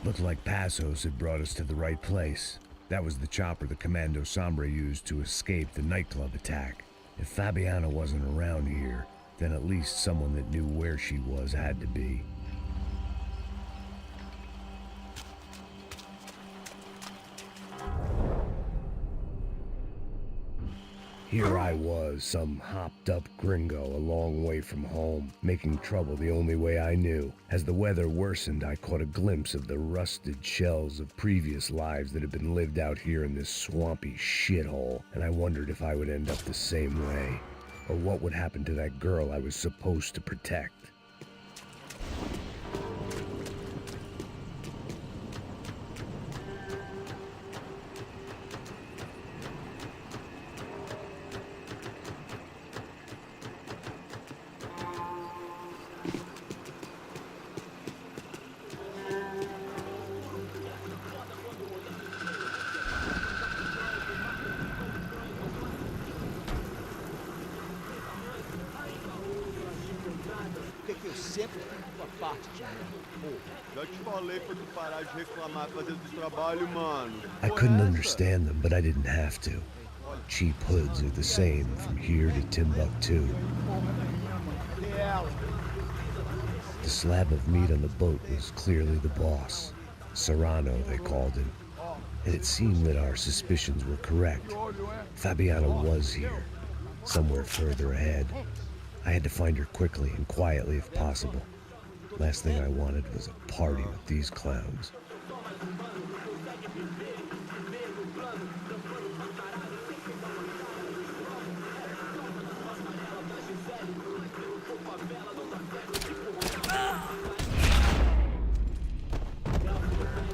Looked like Passos had brought us to the right place. That was the chopper the Commando Sombre used to escape the nightclub attack. If Fabiana wasn't around here, then at least someone that knew where she was had to be. Here I was, some hopped-up gringo a long way from home, making trouble the only way I knew. As the weather worsened, I caught a glimpse of the rusted shells of previous lives that had been lived out here in this swampy shithole, and I wondered if I would end up the same way, or what would happen to that girl I was supposed to protect. Eu sempre fico a parte de mim. Já te falei pra tu parar de reclamar fazendo esse trabalho, mano. I couldn't understand them, but I didn't have to. Cheap hoods are the same from here to Timbuktu. The slab of meat on the boat was clearly the boss. Serrano, they called him. And it seemed that our suspicions were correct. Fabiana was here, somewhere further ahead. I had to find her quickly and quietly if possible. Last thing I wanted was a party with these clowns.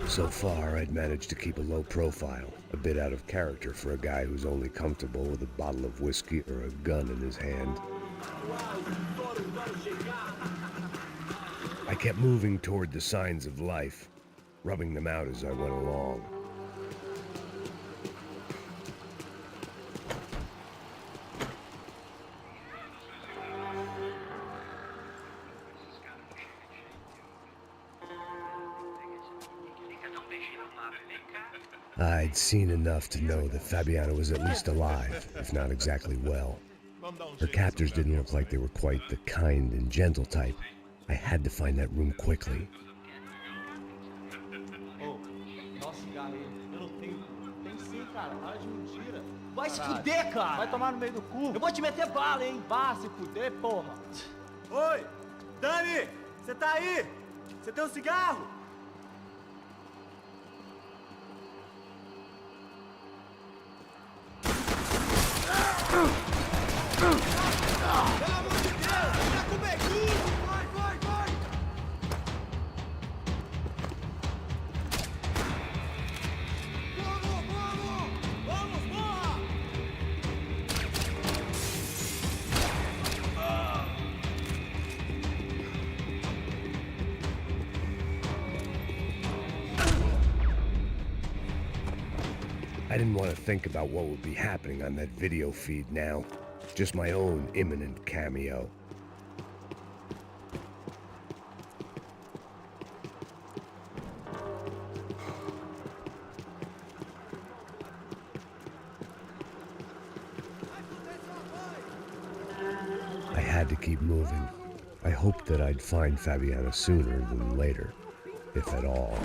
So far, I'd managed to keep a low profile, a bit out of character for a guy who's only comfortable with a bottle of whiskey or a gun in his hand. I kept moving toward the signs of life, rubbing them out as I went along. I'd seen enough to know that Fabiana was at least alive, if not exactly well. Her captors didn't look like they were quite the kind and gentle type. I had to find that room quickly. Vai se fuder, cara! Vai tomar no meio do cu! Eu vou te meter bala, hein? Vá se fuder, porra! Oi! Dani! Você tá aí? Você tem um cigarro? Pelo amor de Deus! Tá com o bequinho! Vai, vai, vai! Vamos, vamos! Vamos, porra! I didn't want to think about what would be happening on that video feed now. Just my own imminent cameo. I had to keep moving. I hoped that I'd find Fabiana sooner than later, if at all.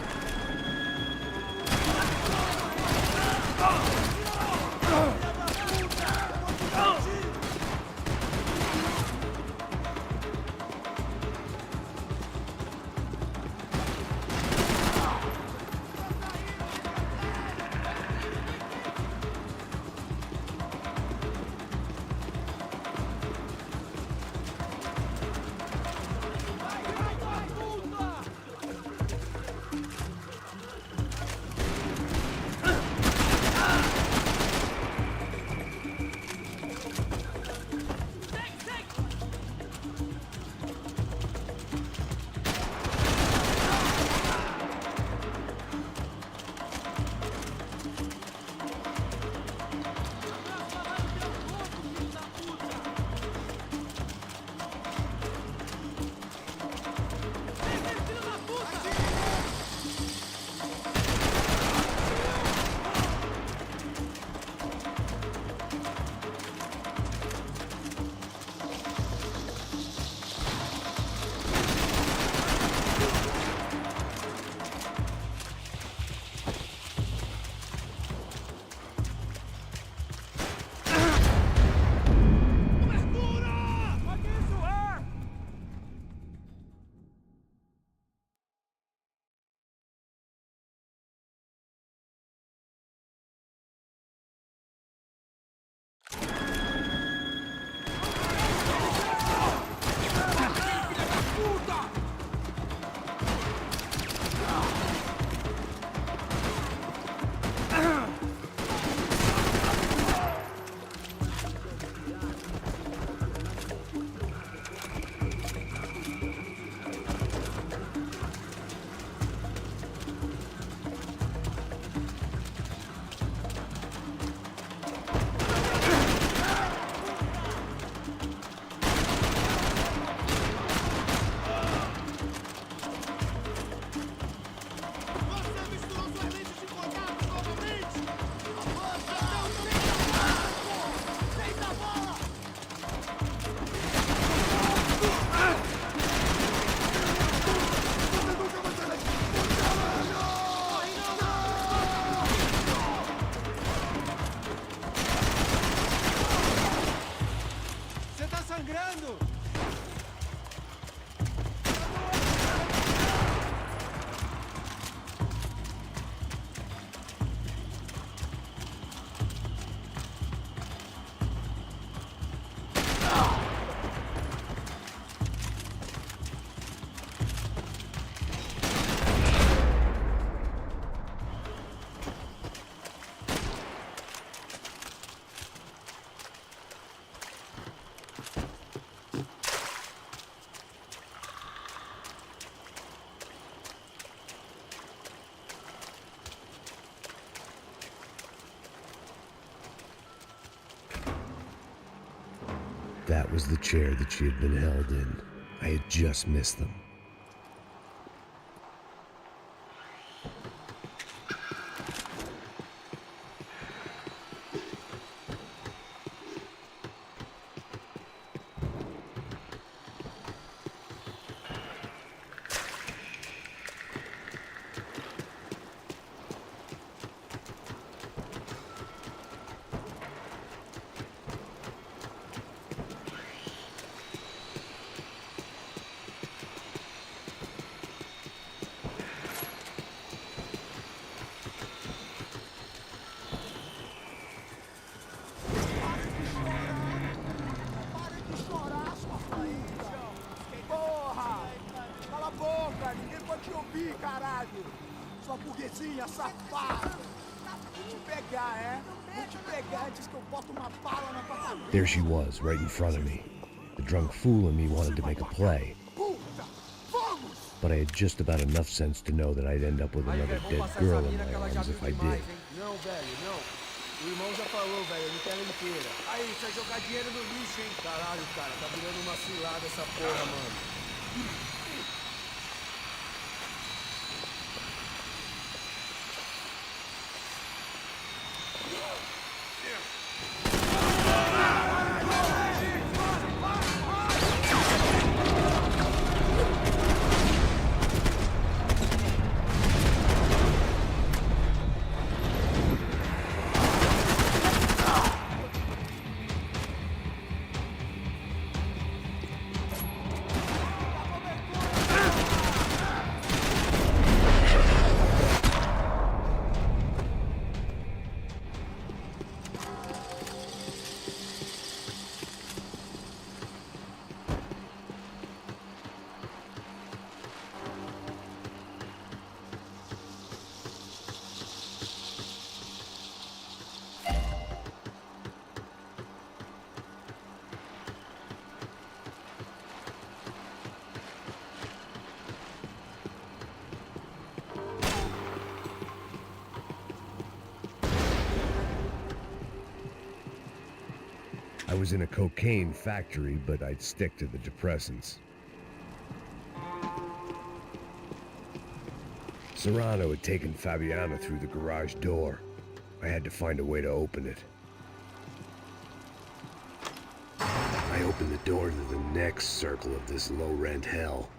that was the chair that she had been held in. I had just missed them. Ninguém pode te ouvir, caralho! Sua burguesinha safada! Vou te pegar, é? Vou te pegar antes que eu boto uma bala na tua cabeça! There she was, right in front of me. The drunk fool in me wanted to make a play. Puta! Vamos! But I had just about enough sense to know that I'd end up with another dead girl in my arms if I did. Não, velho, não. O irmão já falou, velho, eu não quero ela inteira. Aí, você vai jogar dinheiro no lixo, hein? Caralho, cara, tá virando uma cilada essa porra, mano. I was in a cocaine factory, but I'd stick to the depressants. Serrano had taken Fabiana through the garage door. I had to find a way to open it. I opened the door to the next circle of this low-rent hell.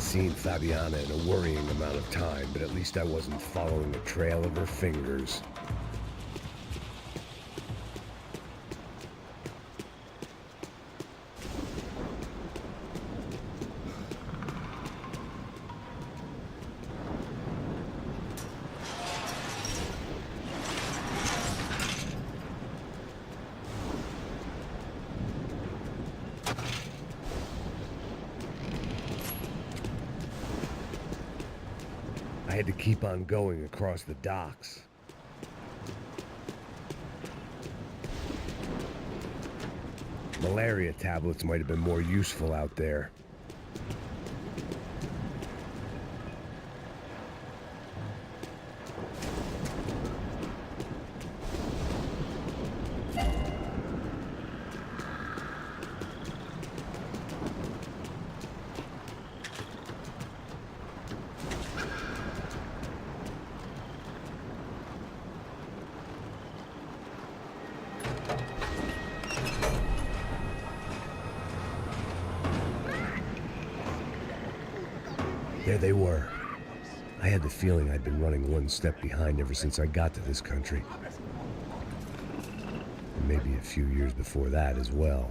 seen Fabiana in a worrying amount of time, but at least I wasn't following the trail of her fingers. I had to keep on going across the docks. Malaria tablets might have been more useful out there. There they were. I had the feeling I'd been running one step behind ever since I got to this country. And maybe a few years before that as well.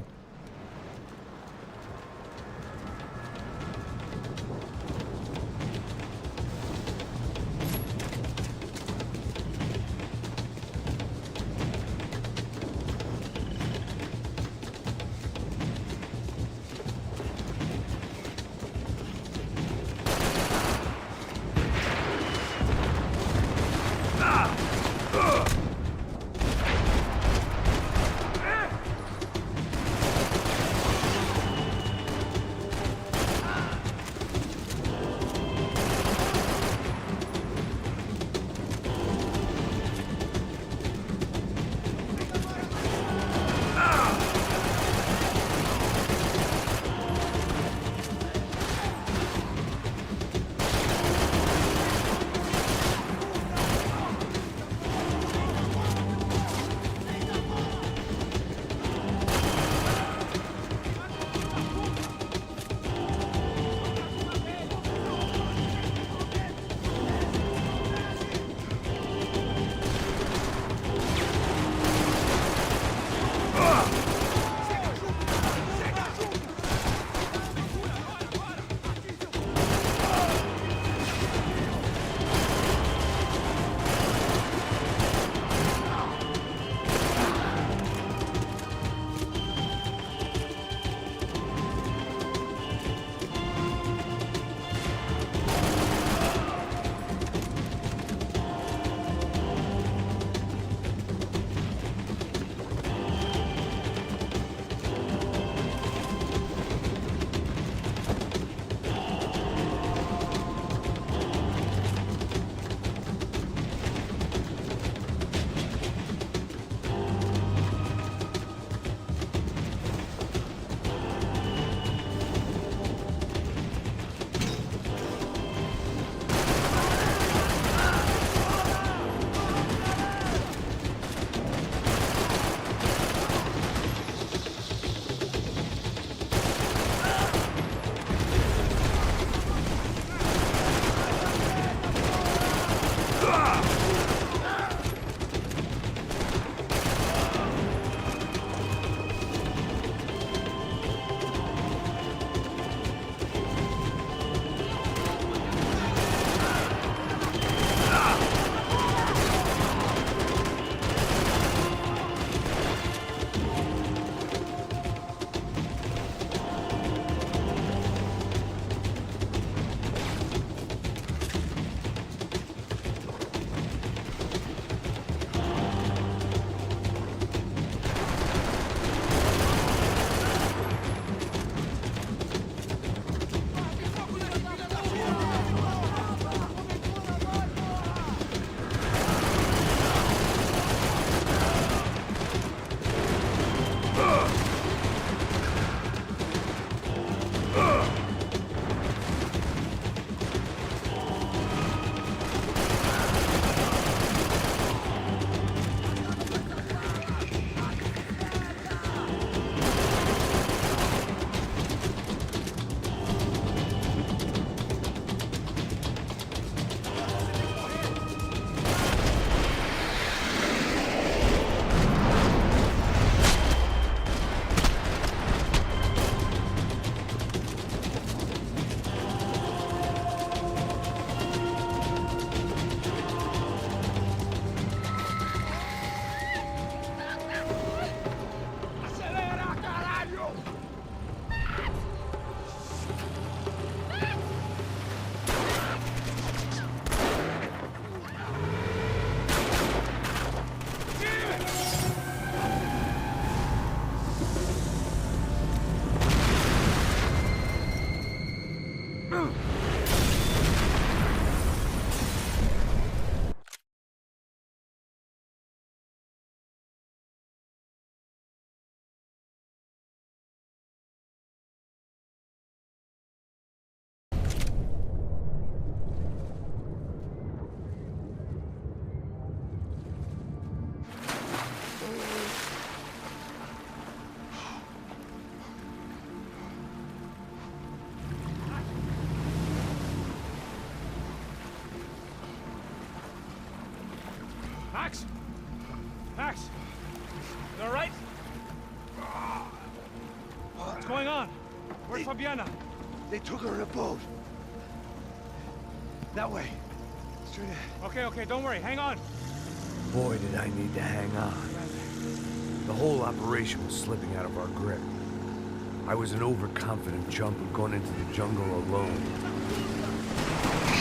going on? Where's Fabiana? They took her in a boat. That way. Straight ahead. Okay, don't worry. Hang on. Boy, did I need to hang on. The whole operation was slipping out of our grip. I was an overconfident chump who'd gone into the jungle alone.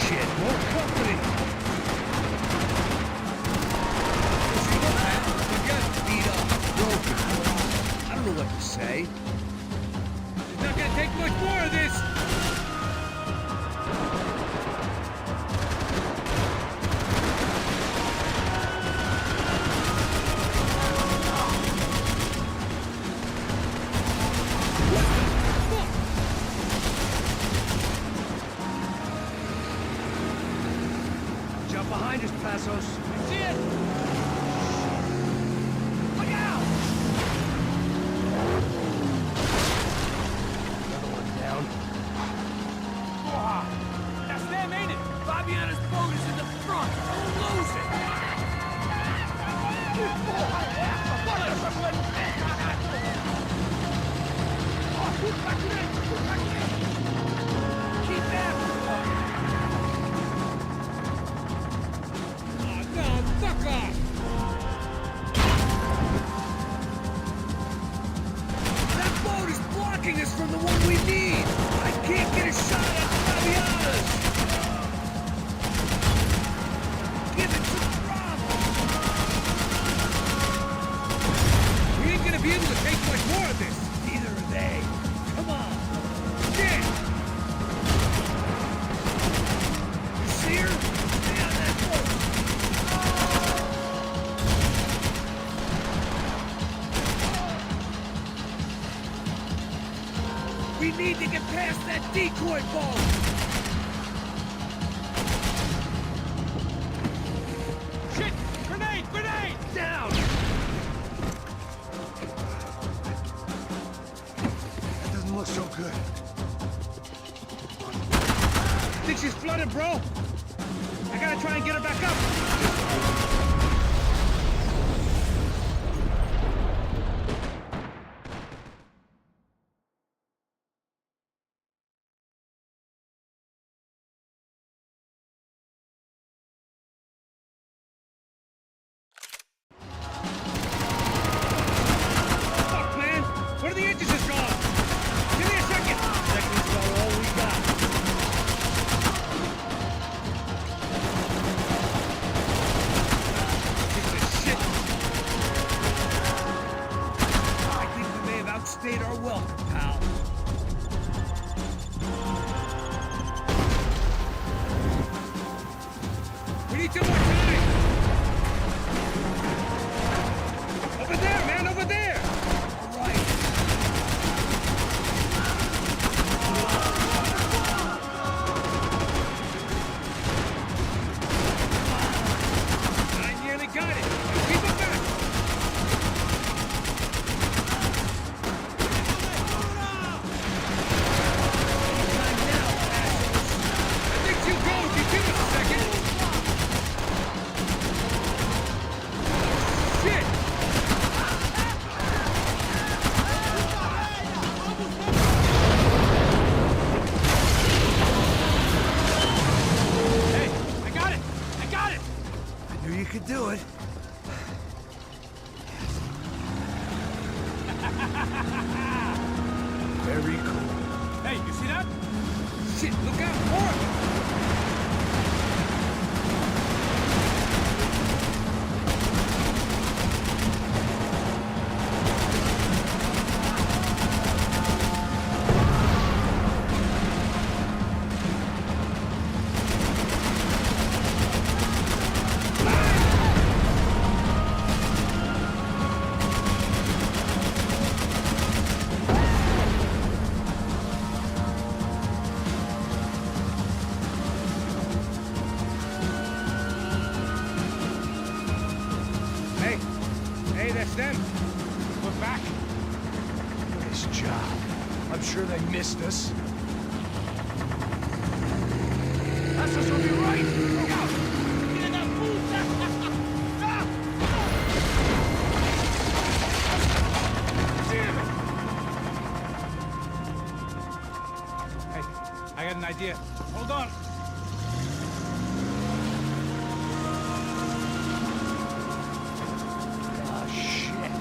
Shit, more company! You got beat up, broken. I don't know what to say. It's not gonna take much more of this! Jump behind us, Passos. I see it! Look out! Another one down. That's them, ain't it? Fabiana's boat is in the front. We'll lose it. Keep that! No, fuck off! That boat is blocking us from the one we need. I can't get a shot at Fabiana's. Give it to Bravo. We ain't gonna be able to take much more of this! Neither are they. Come on. Shit! You see her? Stay on that boat. We need to get past that decoy boat. Shit! Grenade! Grenade! Down. That doesn't look so good. Think she's flooded, bro? I gotta try and get her back up! Fuck, man! One of the engines is gone! Give me a second! Seconds about all we got. Piece of shit! I think we may have outstayed our welcome, pal. We need some more time! Over there, man! Over there! All right. I nearly got it! Keep it back! Time now, Passos. I think she'll go if you give us a second! Shit! Hey, I got it! I got it! I knew you could do it. Very cool. Hey, you see that? Shit, look out! More! Hey, that's them. We're back. Nice job. I'm sure they missed us. Passos will be right. Look out. Damn it! got an idea. Hold on. Oh, shit.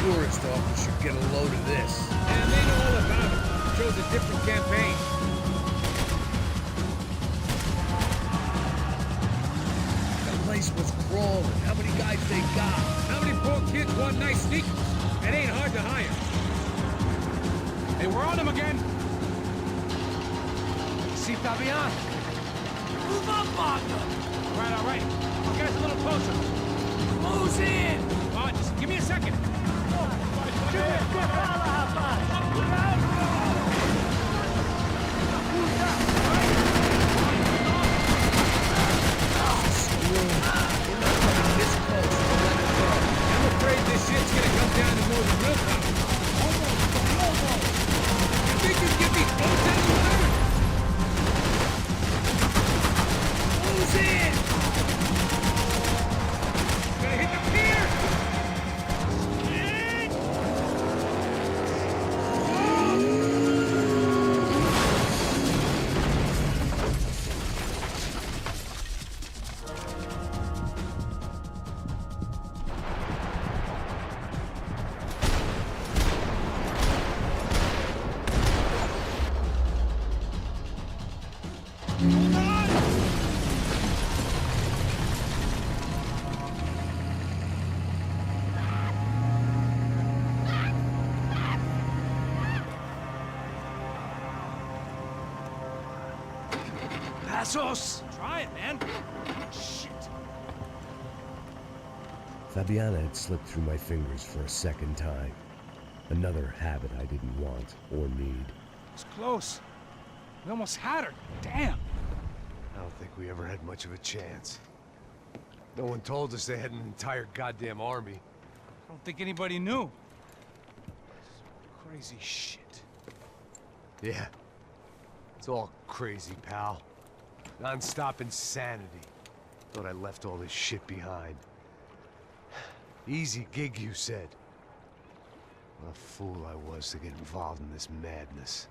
Tourist office should get a load of this. And they know all about it. Shows a different campaign. The place was crawling. How many guys they got? How many poor kids want nice sneakers? It ain't hard to hire. Hey, we're on them again. See Fabian? Move up, Wagner! All right. I'll get us a little closer. Close in! Come on, just give me a second. I'm afraid this shit's gonna come down to more than willpower. Almost. You think you give me hotel water? Close in! Gonna hit the pier! Passos! Try it, man. Shit. Fabiana had slipped through my fingers for a second time. Another habit I didn't want or need. It's close. We almost had her. Damn. I don't think we ever had much of a chance. No one told us they had an entire goddamn army. I don't think anybody knew. Crazy shit. Yeah. It's all crazy, pal. Non-stop insanity. Thought I left all this shit behind. Easy gig, you said. What a fool I was to get involved in this madness.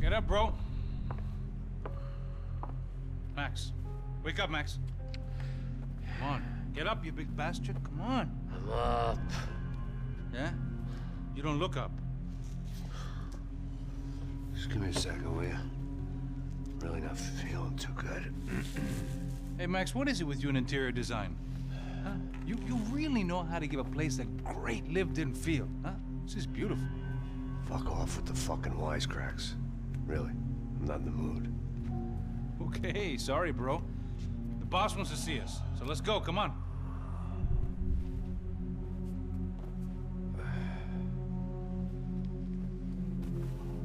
Get up, bro. Max. Wake up, Max. Come on. Get up, you big bastard. Come on. I'm up. Yeah? You don't look up. Just give me a second, will you? Really not feeling too good. Hey, Max, what is it with you and interior design? Huh? You really know how to give a place a great lived-in feel, huh? This is beautiful. Fuck off with the fucking wisecracks. Really, I'm not in the mood. Okay, sorry, bro. The boss wants to see us, so let's go, come on.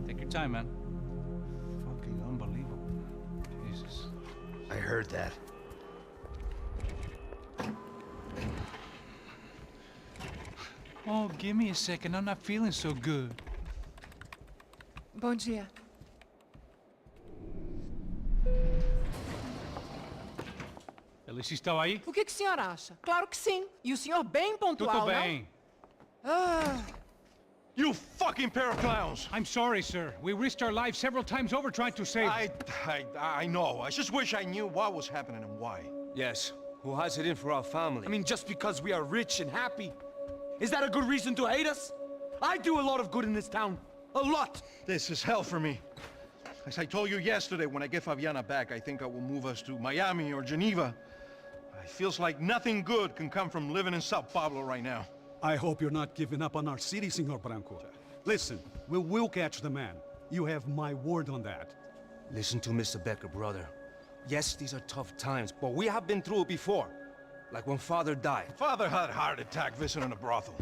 Take your time, man. Fucking unbelievable. Jesus. I heard that. Oh, give me a second. I'm not feeling so good. Bom dia. Alice estava aí? O que o senhor acha? Claro que sim. E o senhor bem pontual, Tudo bem. não? Ah, You fucking pair of clowns! I'm sorry, sir. We risked our lives several times over trying to save... I know. I just wish I knew what was happening and why. Yes. Who has it in for our family? I mean, just because we are rich and happy? Is that a good reason to hate us? I do a lot of good in this town. A lot! This is hell for me. As I told you yesterday, when I get Fabiana back, I think I will move us to Miami or Geneva. It feels like nothing good can come from living in Sao Paulo right now. I hope you're not giving up on our city, Senor Branco. Listen, we will catch the man. You have my word on that. Listen to Mr. Becker, brother. Yes, these are tough times, but we have been through it before. Like when Father died. Father had a heart attack visiting a brothel.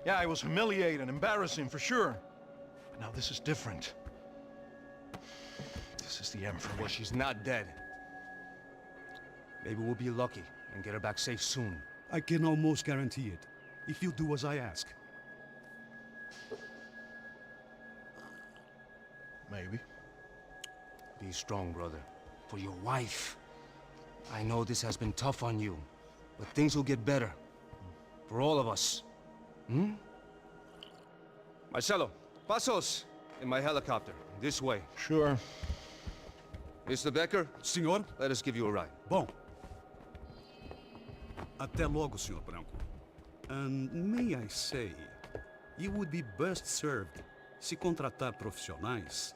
Yeah, it was humiliating, embarrassing, for sure. But now this is different. This is the end for me. Well, she's not dead. Maybe we'll be lucky and get her back safe soon. I can almost guarantee it, if you do as I ask. Maybe. Be strong, brother. For your wife. I know this has been tough on you, but things will get better. For all of us. Hmm? Marcelo, pasos in my helicopter. This way. Sure. Mr. Becker, Senhor? let us give you a ride. Bom. Até logo, Senhor Branco. And may I say, you would be best served se contratar profissionais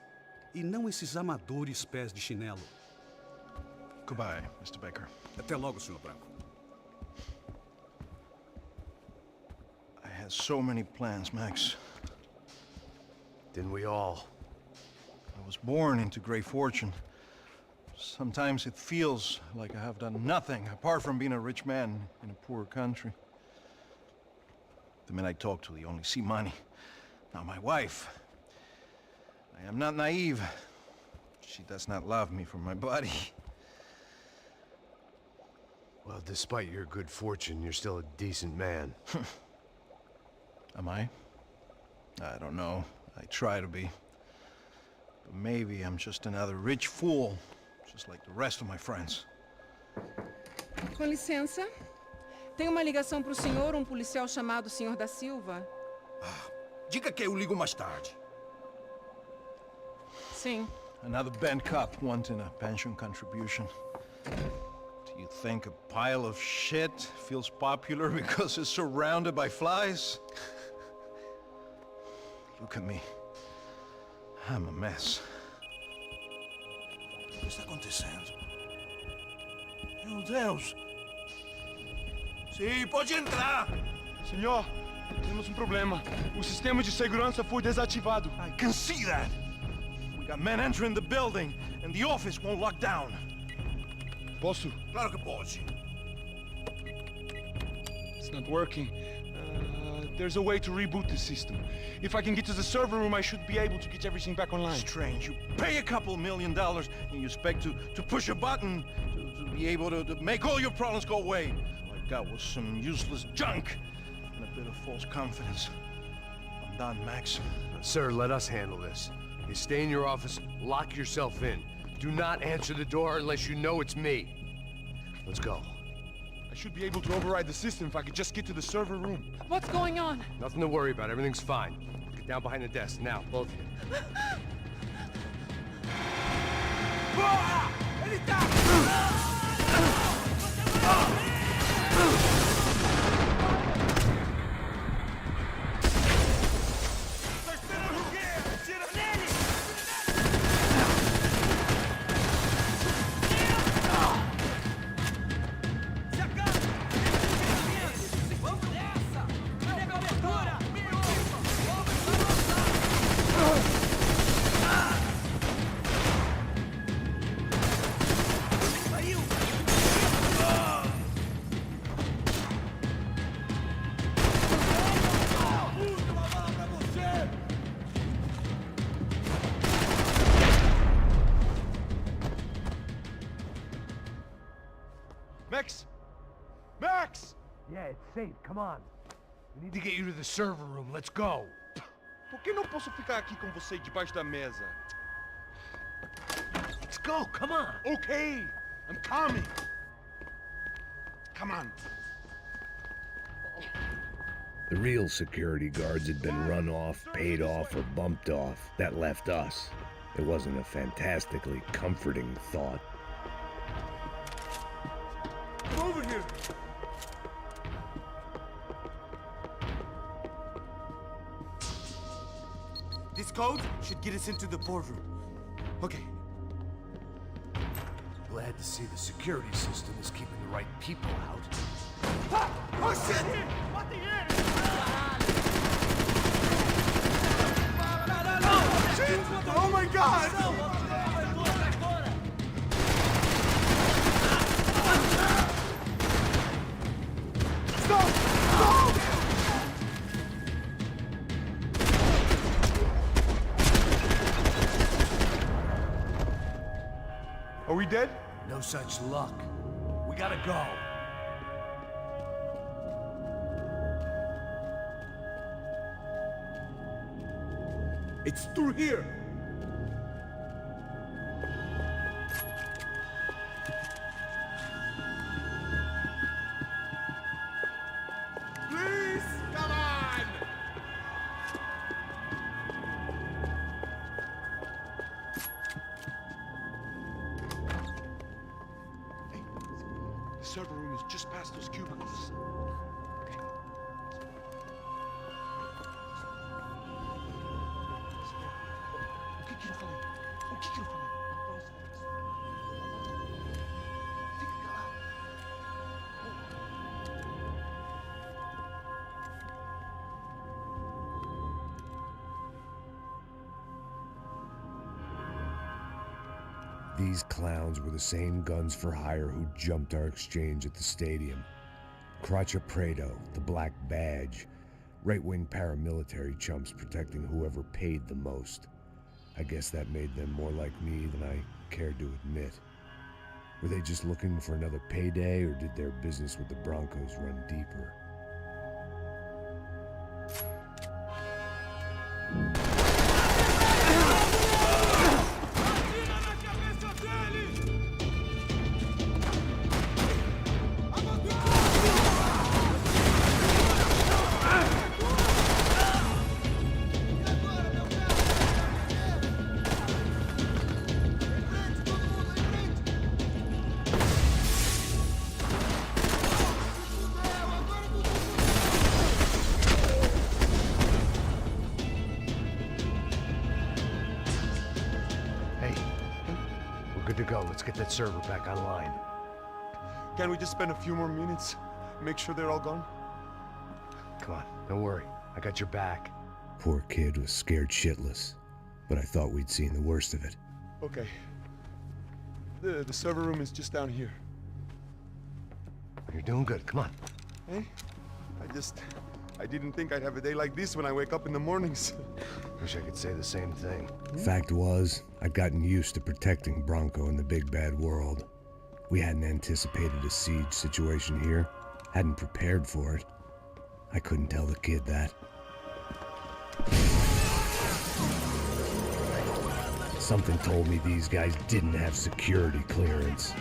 e não esses amadores pés de chinelo. Goodbye, Mr. Becker. Até logo, Senhor Branco. I had so many plans, Max. Didn't we all? I was born into great fortune. Sometimes it feels like I have done nothing apart from being a rich man in a poor country. The men I talk to, they only see money. Now my wife, I am not naive. She does not love me for my body. Well, despite your good fortune, you're still a decent man. Am I? I don't know. I try to be. But maybe I'm just another rich fool, just like the rest of my friends. com licença. Tem uma ligação para o senhor, um policial chamado Senhor da Silva. Diga que eu ligo mais tarde. Sim. Another bent cop wanting a pension contribution. Do you think a pile of shit feels popular because it's surrounded by flies? Look at me. I'm a mess. O que está acontecendo? Meu Deus! Sim, pode entrar! Senhor, temos problema. O sistema de segurança foi desativado. I can see that. We got men entering the building, and the office won't lock down. Posso? Claro que pode. It's not working. There's a way to reboot the system. If I can get to the server room, I should be able to get everything back online. Strange. You pay a couple $1 million, and you expect to push a button to be able to make all your problems go away. All I got was some useless junk and a bit of false confidence. I'm done, Max. Sir, let us handle this. You stay in your office, lock yourself in. Do not answer the door unless you know it's me. Let's go. I should be able to override the system if I could just get to the server room. What's going on? Nothing to worry about. Everything's fine. Get down behind the desk. Now, both of you. Ele tá! Yeah, it's safe. Come on. We need to get you to the server room. Let's go. Por que não posso ficar aqui com você debaixo da mesa? Let's go. Come on. Okay, I'm coming. Come on. The real security guards had been run off, paid off, or bumped off. That left us. It wasn't a fantastically comforting thought. Come over here. This code should get us into the boardroom. Okay. Glad to see the security system is keeping the right people out. Oh shit! Oh my God! Stop! Stop! Are we dead? No such luck. We gotta go. It's through here. Please, come on! Hey, the server room is just past those cubicles. O que eu falei? O que eu falei? Fica calado. These clowns were the same guns for hire who jumped our exchange at the stadium. Cracha Preto, the Black Badge, right-wing paramilitary chumps protecting whoever paid the most. I guess that made them more like me than I cared to admit. Were they just looking for another payday, or did their business with the Broncos run deeper? Good to go. Let's get that server back online. Can't we just spend a few more minutes? Make sure they're all gone? Come on, don't worry. I got your back. Poor kid was scared shitless, but I thought we'd seen the worst of it. Okay. The server room is just down here. You're doing good. Come on. Hey, I didn't think I'd have a day like this when I wake up in the mornings. Wish I could say the same thing. Fact was, I'd gotten used to protecting Bronco in the big bad world. We hadn't anticipated a siege situation here, hadn't prepared for it. I couldn't tell the kid that. Something told me these guys didn't have security clearance.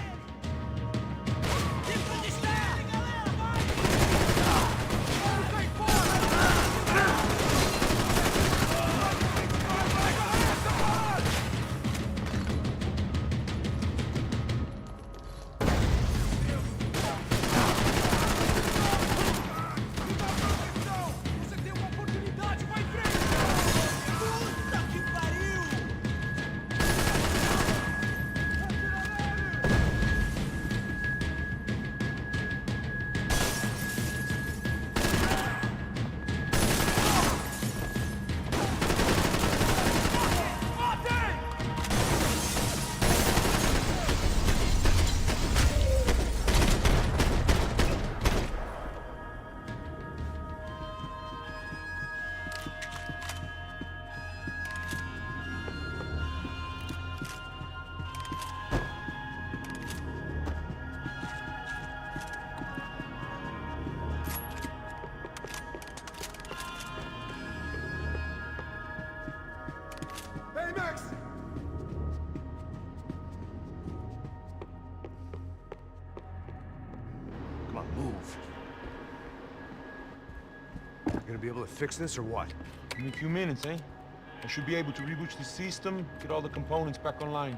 gonna be able to fix this or what? Give me a few minutes, eh? I should be able to reboot the system, get all the components back online.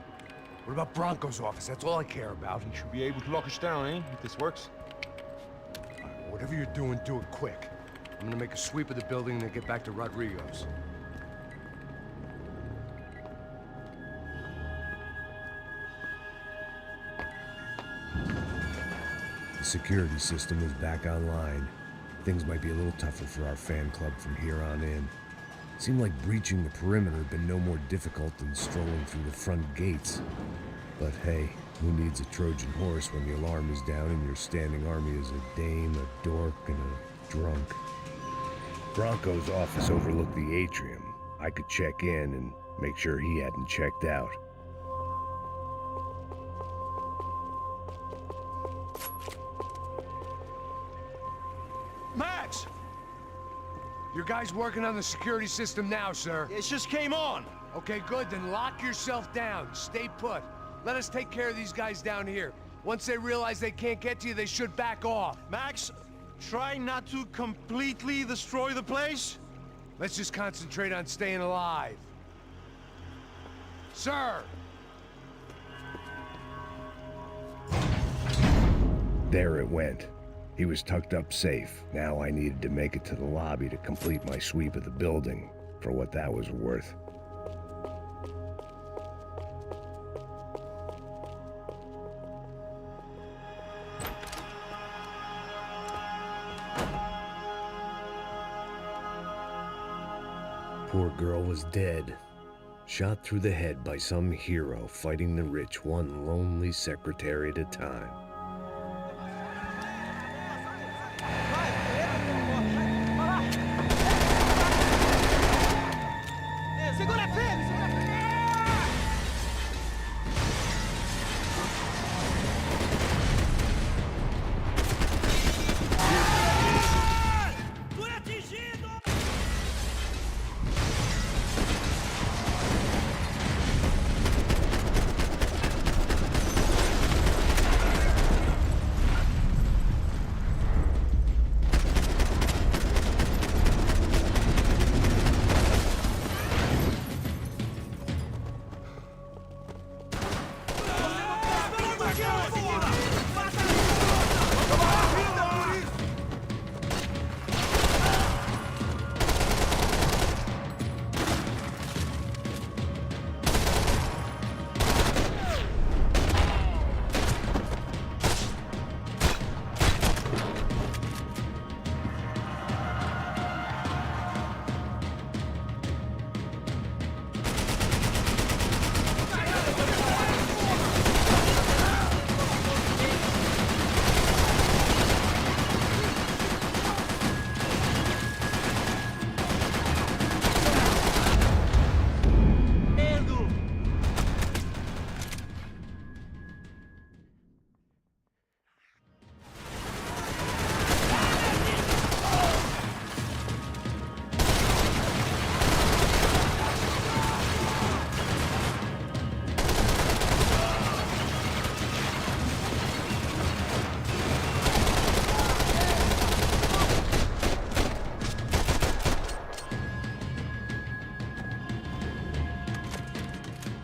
What about Branco's office? That's all I care about. You should be able to lock us down, eh? If this works. All right, whatever you're doing, do it quick. I'm gonna make a sweep of the building and then get back to Rodrigo's. The security system was back online. Things might be a little tougher for our fan club from here on in. Seemed like breaching the perimeter had been no more difficult than strolling through the front gates. But hey, who needs a Trojan horse when the alarm is down and your standing army is a dame, a dork, and a drunk? Branco's office overlooked the atrium. I could check in and make sure he hadn't checked out. Max! Your guy's working on the security system now, sir. It just came on. Okay, good. Then lock yourself down. Stay put. Let us take care of these guys down here. Once they realize they can't get to you, they should back off. Max, try not to completely destroy the place. Let's just concentrate on staying alive. Sir! There it went. He was tucked up safe. Now I needed to make it to the lobby to complete my sweep of the building, for what that was worth. Poor girl was dead. Shot through the head by some hero fighting the rich one lonely secretary at a time.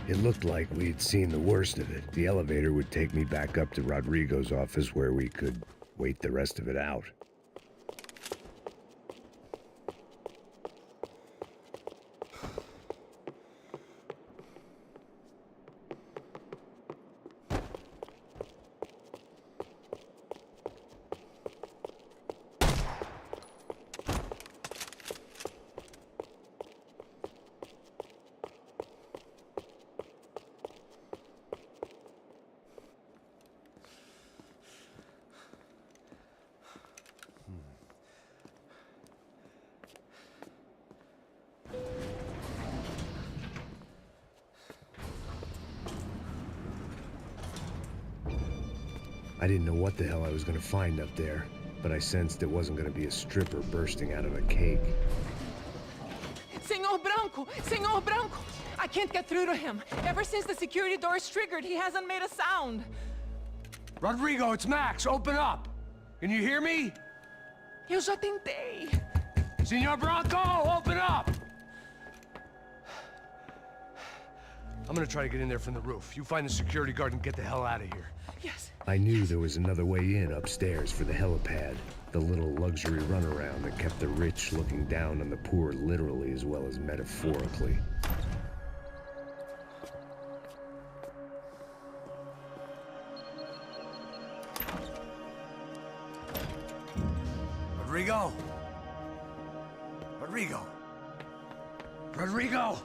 It looked like we'd seen the worst of it. The elevator would take me back up to Rodrigo's office where we could wait the rest of it out. I didn't know what the hell I was going to find up there, but I sensed it wasn't going to be a stripper bursting out of a cake. Senor Branco! Senor Branco! I can't get through to him. Ever since the security door is triggered, he hasn't made a sound. Rodrigo, it's Max. Open up. Can you hear me? Eu já tentei. Senor Bronco, open up! I'm gonna try to get in there from the roof. You find the security guard and get the hell out of here. Yes. I knew there was another way in upstairs for the helipad, the little luxury runaround that kept the rich looking down on the poor literally as well as metaphorically. Rodrigo! Rodrigo! Rodrigo!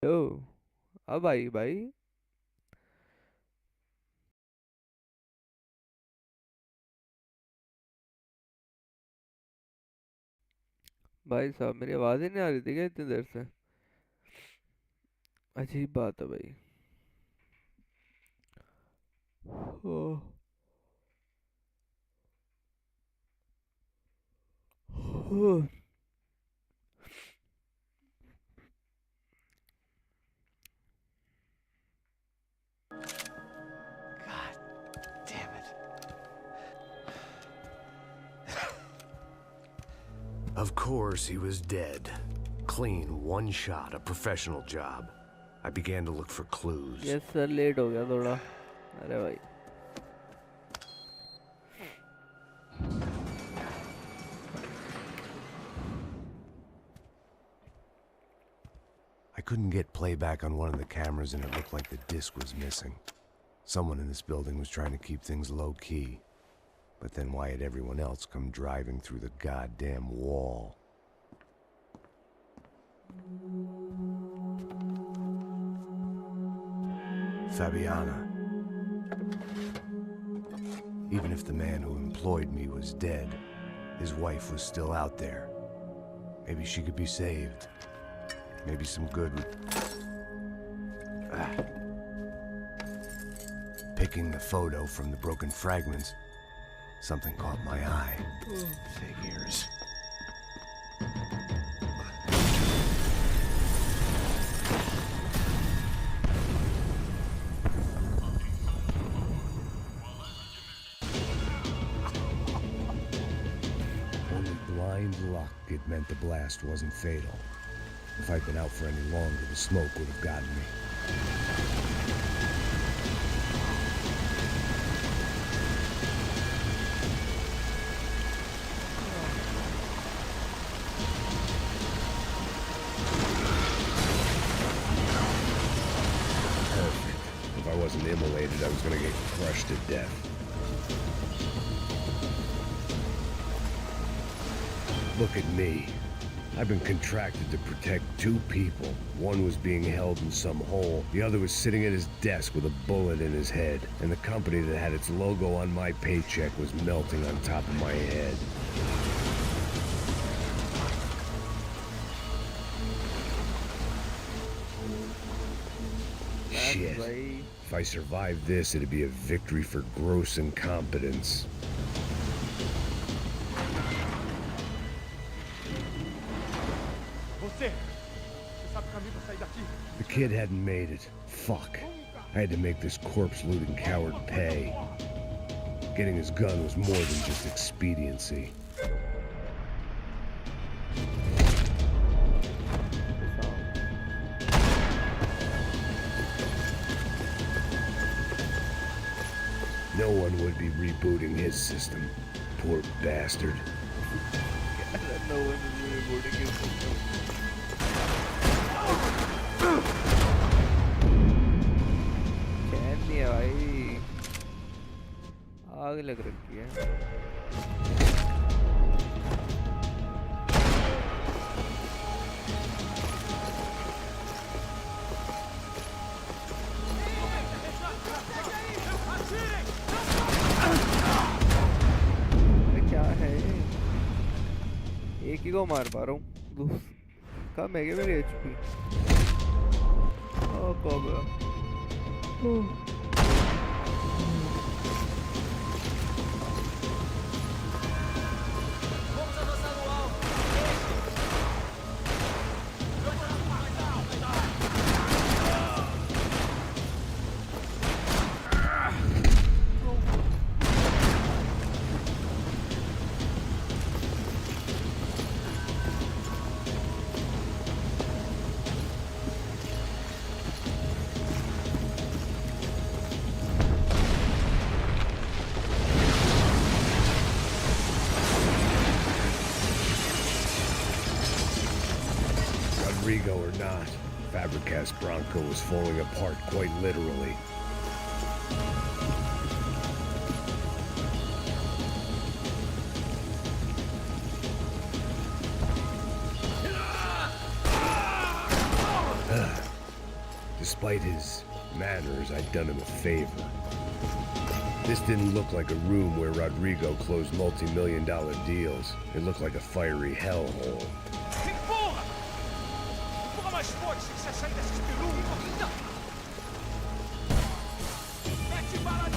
ओ अब आई भाई भाई साहब मेरी आवाज ही नहीं आ रही थी क्या इतनी देर से अजीब बात है भाई ओह ओह Damn it. Of course, he was dead. Clean, one shot, a professional job. I began to look for clues. Yes sir late हो गया थोड़ा अरे भाई I couldn't get playback on one of the cameras and it looked like the disc was missing. Someone in this building was trying to keep things low-key. But then why had everyone else come driving through the goddamn wall? Fabiana. Even if the man who employed me was dead, his wife was still out there. Maybe she could be saved. Maybe some good would... Picking the photo from the broken fragments, something caught my eye. Figures. Only blind luck it meant the blast wasn't fatal. If I'd been out for any longer, the smoke would have gotten me. Perfect. If I wasn't immolated, I was gonna get crushed to death. Look at me. I've been contracted to protect two people. One was being held in some hole. The other was sitting at his desk with a bullet in his head. And the company that had its logo on my paycheck was melting on top of my head. Shit. भाई If I survived this, it'd be a victory for gross incompetence. The kid hadn't made it. Fuck. I had to make this corpse-looting coward pay. Getting his gun was more than just expediency. No one would be rebooting his system. Poor bastard. no one is rebooting his system चैन नहीं है भाई आग लग रखी है लड़की को मार पा रहा हूँ। कम है क्या मेरी HP? कब Rodrigo or not, Fabregas Bronco was falling apart quite literally. Despite his manners, I'd done him a favor. This didn't look like a room where Rodrigo closed multi-million-dollar deals. It looked like a fiery hellhole. mais forte se você sair desses peru. Mete bala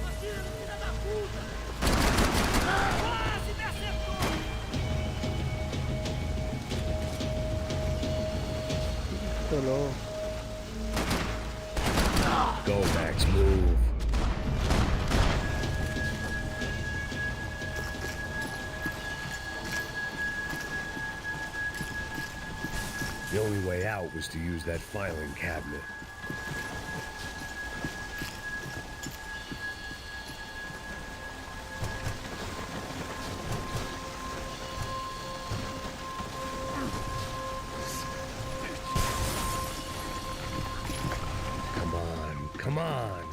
Atira, filha da puta! Se me acertou! Hello. Go, Max, move. The only way out was to use that filing cabinet. Come on, come on.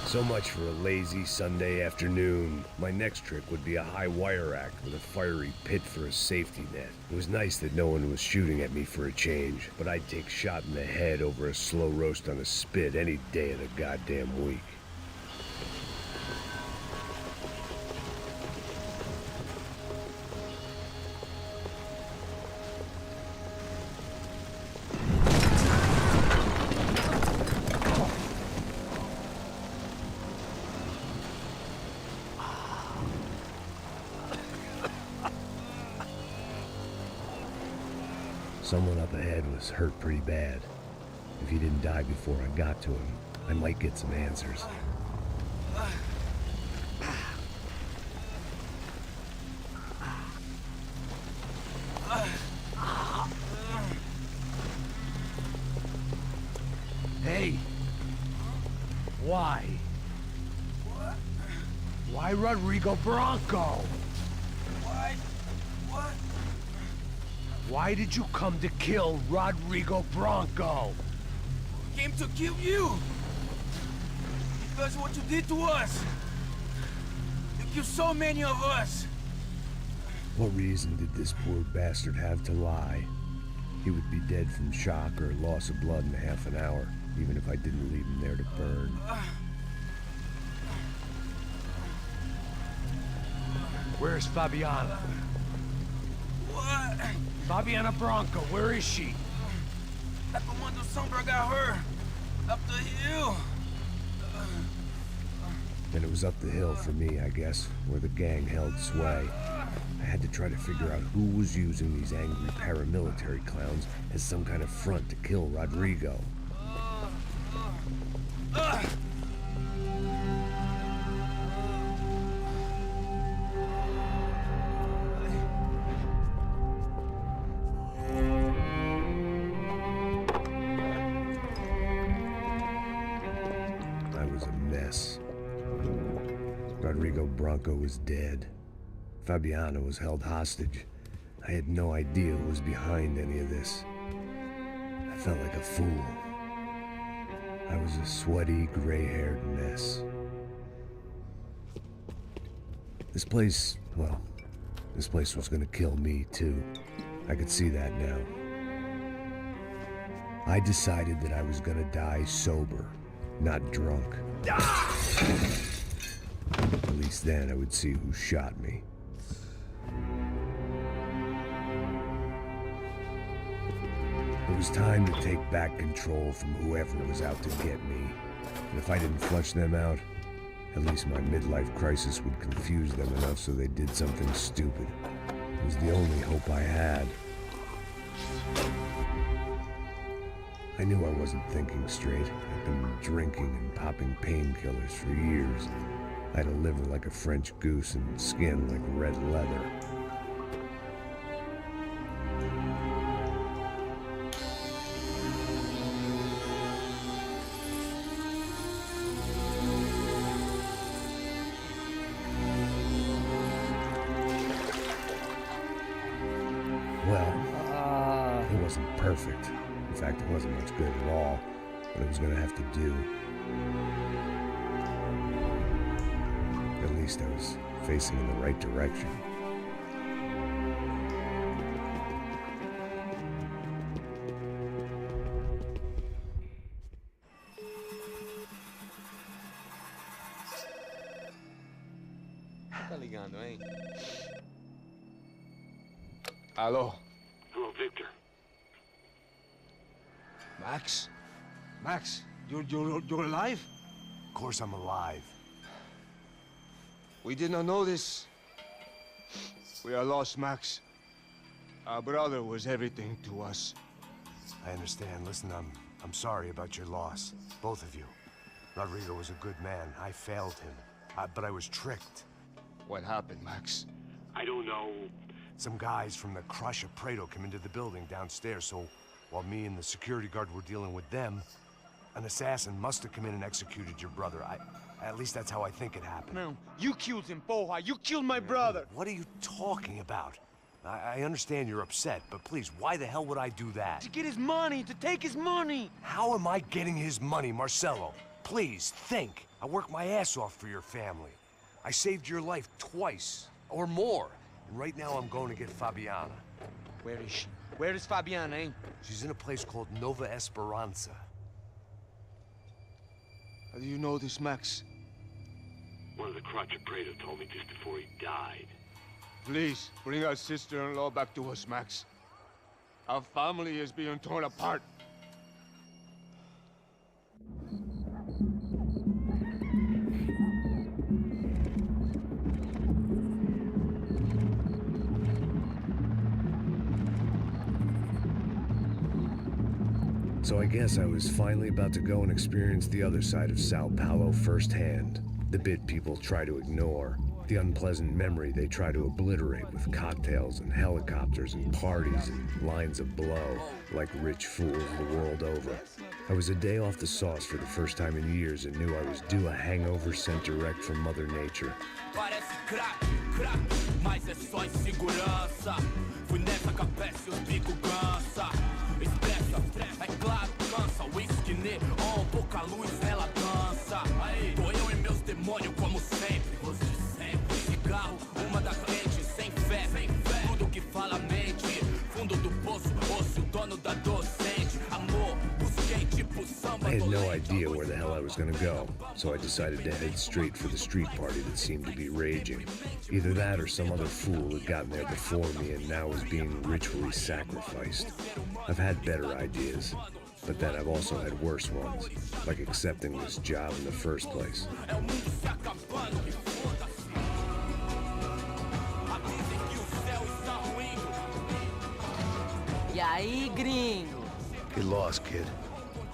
So much for a lazy Sunday afternoon. My next trick would be a high wire act with a fiery pit for a safety net. It was nice that no one was shooting at me for a change, but I'd take shot in the head over a slow roast on a spit any day of the goddamn week. Someone up ahead was hurt pretty bad. If he didn't die before I got to him, I might get some answers. Hey! Why? What? Why Rodrigo Bronco? Why? What? Why did you come to kill Rodrigo Bronco? Came to kill you! Because what you did to us! You killed so many of us! What reason did this poor bastard have to lie? He would be dead from shock or loss of blood in half an hour, even if I didn't leave him there to burn. Where's Fabiana? What? Fabiana Bronco, where is she? That Comando Sombra got her. Up the hill. And it was up the hill for me, I guess, where the gang held sway. I had to try to figure out who was using these angry paramilitary clowns as some kind of front to kill Rodrigo. I was a mess. Rodrigo Bronco was dead. Fabiana was held hostage. I had no idea who was behind any of this. I felt like a fool. I was a sweaty, gray-haired mess. This place, well, this place was gonna kill me too. I could see that now. I decided that I was gonna die sober, not drunk. At least then I would see who shot me. It was time to take back control from whoever was out to get me. And if I didn't flush them out, at least my midlife crisis would confuse them enough so they did something stupid. It was the only hope I had. I knew I wasn't thinking straight. I'd been drinking and popping painkillers for years. I had a liver like a French goose and skin like red leather. Well, it wasn't perfect. In fact, it wasn't much good at all, but it was gonna have to do. At least I was facing in the right direction. Tá ligando, hein? Hello? Hello, Victor. Max? Max, you're alive? Of course I'm alive. We did not know this. We are lost, Max. Our brother was everything to us. I understand. Listen, I'm sorry about your loss. Both of you. Rodrigo was a good man. I failed him. But I was tricked. What happened, Max? I don't know. Some guys from the Crush of Prado came into the building downstairs, so while me and the security guard were dealing with them, an assassin must have come in and executed your brother. At least that's how I think it happened. No, you killed him, Porra. You killed my brother. What are you talking about? I understand you're upset, but please, why the hell would I do that? To get his money, to take his money. How am I getting his money, Marcelo? Please, think. I worked my ass off for your family. I saved your life twice, or more. And right now I'm going to get Fabiana. Where is she? Where is Fabiana, eh? She's in a place called Nova Esperanza. How do you know this, Max? One of the Crotch of Prado told me just before he died. Please, bring our sister-in-law back to us, Max. Our family is being torn apart. So I guess I was finally about to go and experience the other side of Sao Paulo firsthand. The bit people try to ignore. The unpleasant memory they try to obliterate with cocktails and helicopters and parties and lines of blow, like rich fools the world over. I was a day off the sauce for the first time in years and knew I was due a hangover sent direct from Mother Nature. Parece crack, crack, mas é só insegurança. Fui nessa capécia, o bico cansa. Estressa, é claro, cansa. Whisky, neon, pouca luz, ela dança. Tô eu e meus demônios como sempre. Cigarro, uma da frente, sem fé. Tudo que fala mente. Fundo do poço, osso, dono da docente. Amor, busquei tipo samba. I had no idea where the hell I was gonna go, so I decided to head straight for the street party that seemed to be raging. Either that or some other fool had gotten there before me and now was being ritually sacrificed. I've had better ideas, but then I've also had worse ones, like accepting this job in the first place. E aí, gringo? Get lost, kid.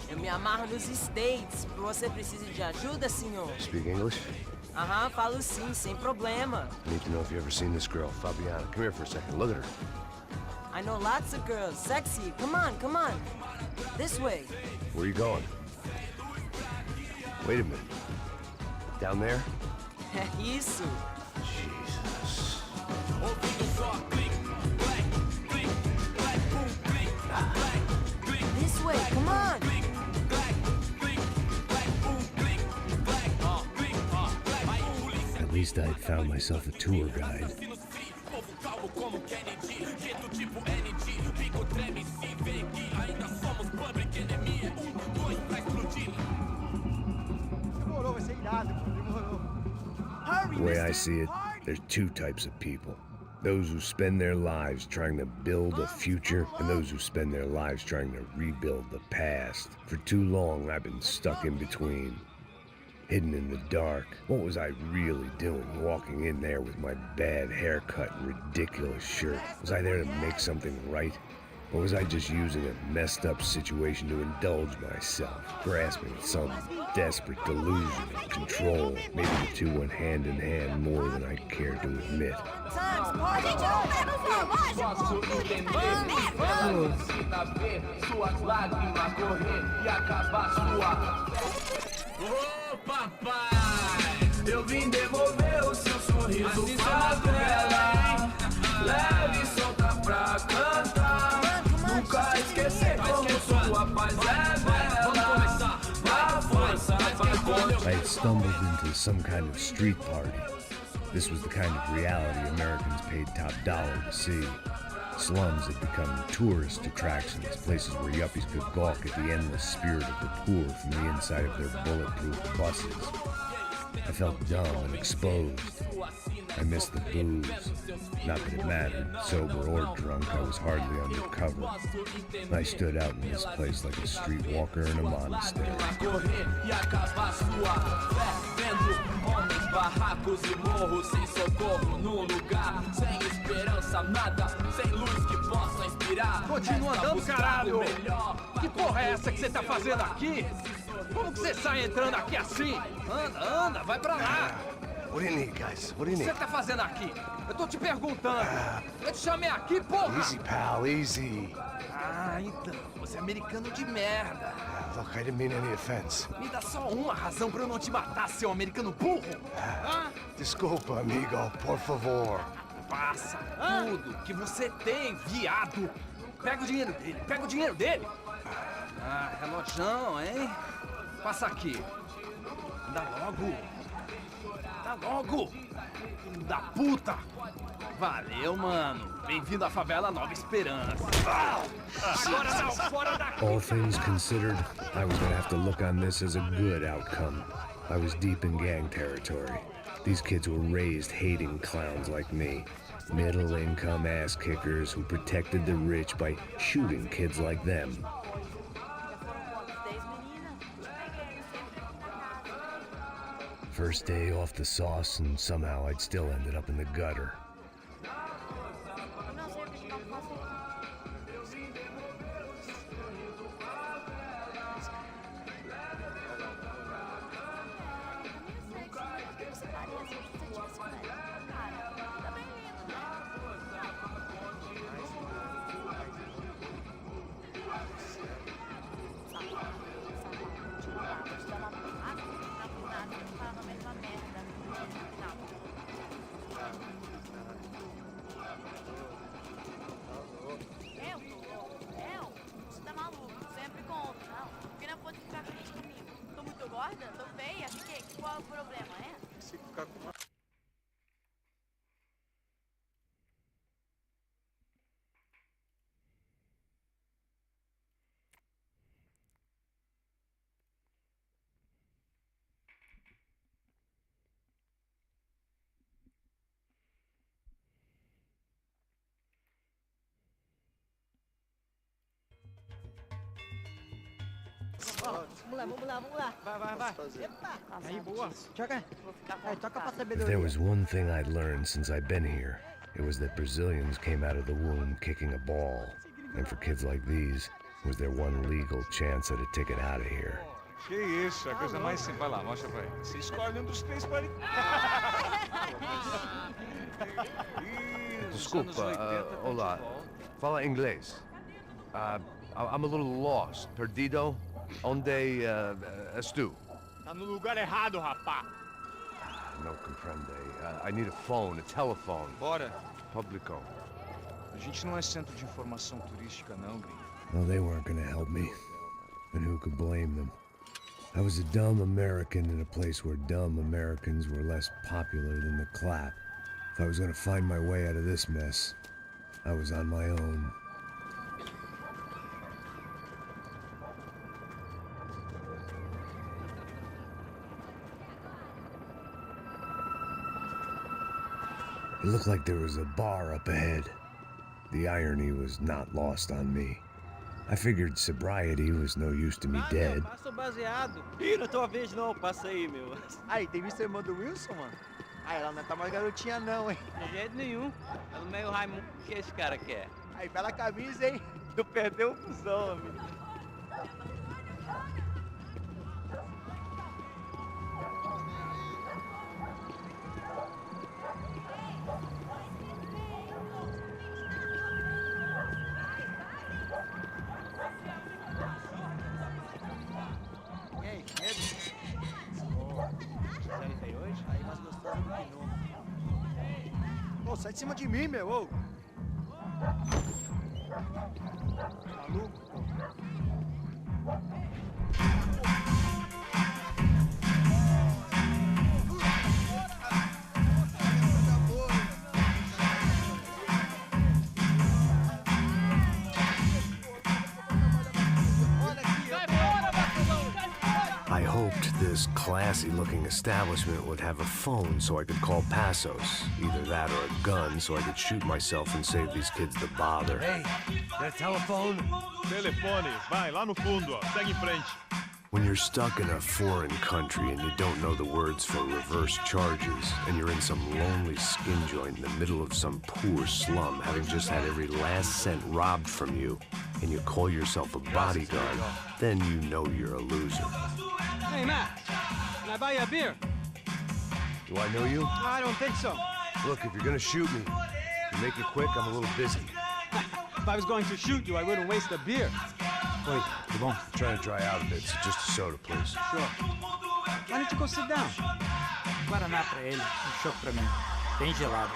Eu me amarro nos States. Você precisa de ajuda, senhor? Speak English? Aham, falo sim, sem problema. I need to know if you've ever seen this girl, Fabiana. Come here for a second. Look at her. I know lots of girls. Sexy. Come on, come on. This way. Where are you going? Wait a minute. Down there? Isso. Jesus. This way, come on. least I'd found myself a tour guide. The way I see it, there's two types of people. Those who spend their lives trying to build a future, and those who spend their lives trying to rebuild the past. For too long, I've been stuck in between. Hidden in the dark. What was I really doing walking in there with my bad haircut and ridiculous shirt? Was I there to make something right? Or was I just using a messed up situation to indulge myself, grasping at some desperate delusion of control? Maybe the two went hand in hand more than I cared to admit. Ô papai, eu vim devolver o seu sorriso favela. Leve e solta pra cantar. Nunca esquecer como sua paz é bela. A força vai contra. I had stumbled into some kind of street party. This was the kind of reality Americans paid top dollar to see. Slums had become tourist attractions, places where yuppies could gawk at the endless spirit of the poor from the inside of their bulletproof buses. I felt dumb and exposed. I missed the booze. Not that it mattered, sober or drunk, I was hardly undercover. I stood out in this place like a streetwalker in a monastery. Barracos e morros sem socorro num lugar sem esperança, nada, sem luz que possa inspirar. Continua andando, caralho! Que porra é essa que você tá fazendo aqui? Como que você sai entrando aqui assim? Anda, vai pra lá! What do you need, guys? What do you O que need? você tá fazendo aqui? Eu tô te perguntando. Eu te chamei aqui, porra! Easy, pal, easy. Ah, então, você é americano de merda. Look, I didn't mean any offense. Me dá só uma razão pra eu não te matar, seu americano burro. Desculpa, amigo, por favor. Passa tudo que você tem, viado. Pega o dinheiro dele, Ah, relojão, hein? Passa aqui. Dá logo. Filho da puta. Valeu, mano. Bem-vindo à favela Nova Esperança. Agora não, fora daqui. All things considered, I was gonna have to look on this as a good outcome. I was deep in gang territory. These kids were raised hating clowns like me. Middle-income ass-kickers who protected the rich by shooting kids like them. First day off the sauce, and somehow I'd still ended up in the gutter. Vamos lá. Vai. Epa. Aí, boa. Joga. Toca pra If sabedoria. there was one thing I'd learned since I'd been here, it was that Brazilians came out of the womb kicking a ball. And for kids like these, it was their one legal chance at a ticket out of here. Que isso, a coisa mais simples. Vai lá, mostra pra ele. Você escolhe um dos três para ele. Desculpa, olá. Fala inglês. I'm a little lost. Perdido? Onde estou? Tá no lugar errado, rapá. No comprende. I need a phone, a telephone. Bora. Publico. A gente não é centro de informação turística, não, gringo. Well, they weren't gonna help me. And who could blame them? I was a dumb American in a place where dumb Americans were less popular than the clap. If I was gonna find my way out of this mess, I was on my own. It looked like there was a bar up ahead. The irony was not lost on me. I figured sobriety was no use to me dead. Passa o baseado. Ih, não é tua vez não, passa aí, meu. Aí, tem visto a irmã do Wilson, mano? Ah, ela não tá mais garotinha não, hein? De jeito nenhum. É no meio Raimundo que esse cara quer. Aí, bela camisa, hein? Tu perdeu o fusão, amigo. E aí, medo? Série tem hoje? Aí, mais gostoso do que nunca. Ô, sai de cima de mim, meu, ô! Maluco? I hoped this classy-looking establishment would have a phone so I could call Passos. Either that or a gun so I could shoot myself and save these kids the bother. Hey, got a telephone? Telefone, vai, lá no fundo, ó. Segue em frente. When you're stuck in a foreign country and you don't know the words for reverse charges, and you're in some lonely skin joint in the middle of some poor slum, having just had every last cent robbed from you, and you call yourself a bodyguard, then you know you're a loser. Hey, Matt. Can I buy you a beer? Do I know you? I don't think so. Look, if you're gonna shoot me, you make it quick, I'm a little busy. If I was going to shoot you, I wouldn't waste a beer. Wait, come on. I'm trying to dry out a bit, so just a soda, please. Sure. Why don't you go sit down? Guaraná pra ele, chopp pra mim. Bem gelado.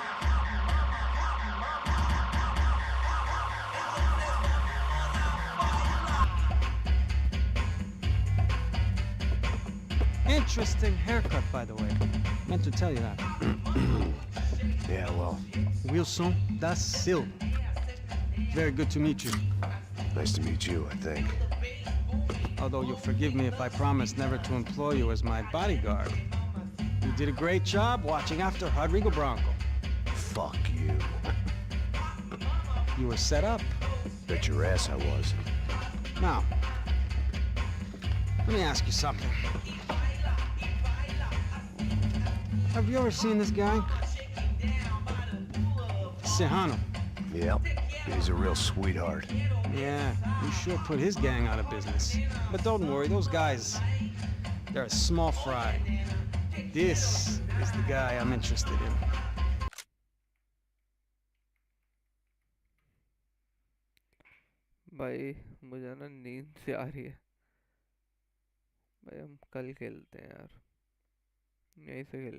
Interesting haircut, by the way. Meant to tell you that. Yeah, well, Wilson da Silva. Very good to meet you. nice to meet you, I think. Although you'll forgive me if I promise never to employ you as my bodyguard. You did a great job watching after Rodrigo Branco. Fuck you. You were set up. Bet your ass I was. Now, let me ask you something. Have you ever seen this guy? Serrano. Yep, he's a real sweetheart. Yeah, you sure put his gang out of business. But don't worry, those guys, they're a small fry. This is the guy I'm interested in. भाई मुझे ना नींद से आ रही है भाई हम कल खेलते हैं यार यहीं से खेलेंगे